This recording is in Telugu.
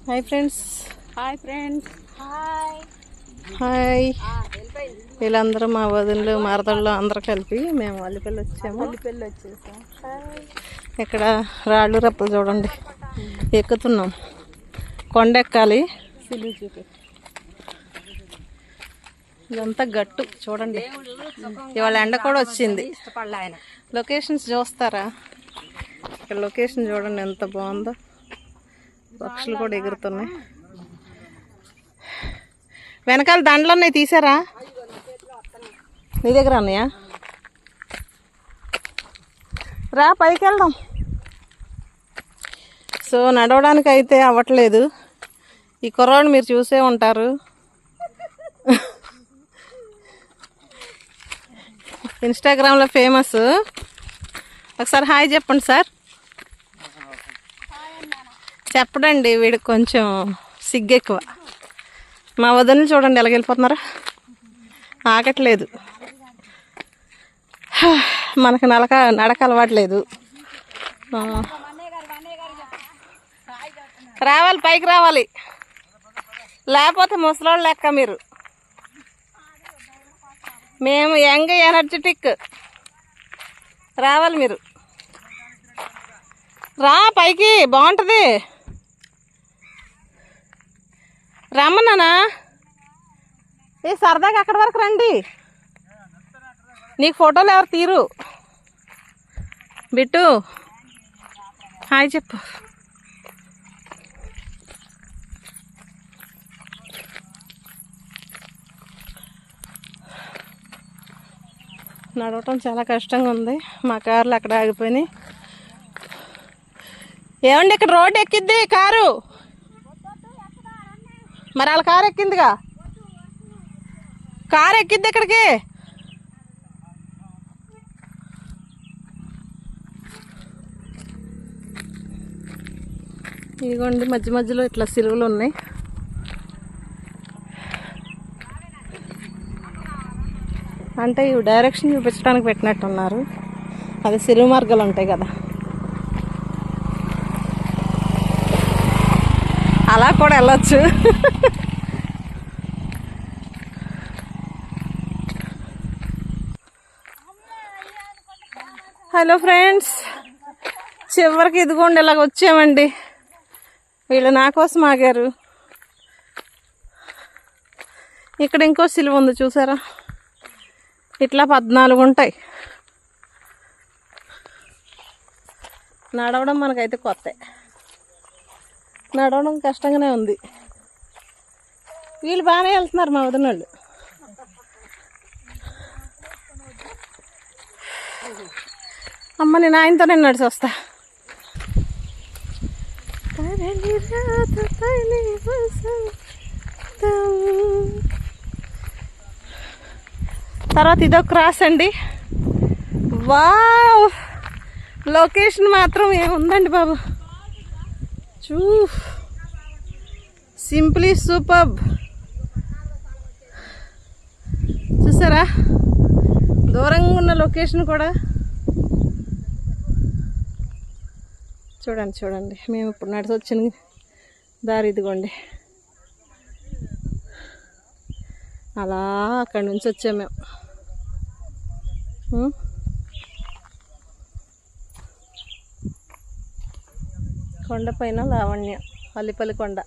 Hi friends. Hi friends. Hi hi. వీళ్ళందరూ మా వదినలు మరదళ్ళు అందరూ కలిపి మేము అల్లిపల్లి వచ్చాము. ఇక్కడ రాళ్ళు రప్పలు చూడండి, ఎక్కుతున్నాం. కొండ ఎక్కాలి. ఇదంతా గట్టు చూడండి. ఇవాళ ఎండ కూడా వచ్చింది. లొకేషన్స్ చూస్తారా? ఇక్కడ లొకేషన్ చూడండి ఎంత బాగుందో. పక్షులు కూడా ఎగురుతున్నాయి. వెనకాల దండలు ఉన్నాయి, తీసారా? నీ దగ్గర ఉన్నాయా? రా పైకి వెళ్దాం. సో నడవడానికి అయితే అవ్వట్లేదు. ఈ కుర్రాడు మీరు చూసే ఉంటారు. ఇన్స్టాగ్రామ్లో ఫేమస్. ఒకసారి హాయ్ చెప్పండి సార్. చెప్పడండి, వీడికి కొంచెం సిగ్గు ఎక్కువ. మా వదినలు చూడండి ఎలాగ వెళ్ళిపోతున్నారా, ఆగట్లేదు. మనకు నడక అలవాట్లేదు. రావాలి, పైకి రావాలి, లేకపోతే ముసలోళ్ళు లెక్క మీరు. మేము యంగ్ ఎనర్జెటిక్. రావాలి మీరు, రా పైకి, బాగుంటుంది. రమ్మన్నానా? ఏ సరదాగా అక్కడి వరకు రండి. నీకు ఫోటోలు ఎవరు తీరు. బిట్టు హాయ్ చెప్పు. నడవటం చాలా కష్టంగా ఉంది. మా కార్లు అక్కడ ఆగిపోయినాయి. ఏమండి ఇక్కడ రోడ్డు ఎక్కిద్ది కారు. మరి వాళ్ళ కారు ఎక్కిందిగా, కారు ఎక్కిద్ది ఇక్కడికి. ఇదిగోండి మధ్య మధ్యలో ఇట్లా సిలువలు ఉన్నాయి. అంటే ఇవి డైరెక్షన్ చూపించడానికి పెట్టినట్టున్నారు. అది సిలువ మార్గాలు ఉంటాయి కదా, అలా కూడా వెళ్ళొచ్చు. హలో ఫ్రెండ్స్, చివరికి ఇదిగోండి ఇలాగ వచ్చామండి. వీళ్ళు నా కోసం ఆగారు. ఇక్కడ ఇంకో సిలువ ఉంది చూసారా? ఇట్లా 14 ఉంటాయి. నడవడం మనకైతే కొత్త, నడవడం కష్టంగానే ఉంది. వీళ్ళు బాగానే వెళ్తున్నారు మా వదిన వాళ్ళు. అమ్మ నేను ఆయనతో నేను నడిచి వస్తా. తర్వాత ఇదో క్రాస్ అండి. వావ్, లొకేషన్ మాత్రం ఏముందండి బాబు. Simply superb. చూసారా దూరంగా ఉన్న లొకేషన్ కూడా. చూడండి చూడండి, మేము ఇప్పుడు నడిచి వచ్చిన దారి ఇదిగోండి. అలా అక్కడి నుంచి వచ్చాము మేము. కొండపైన లావణ్య, అల్లిపల్లి కొండ.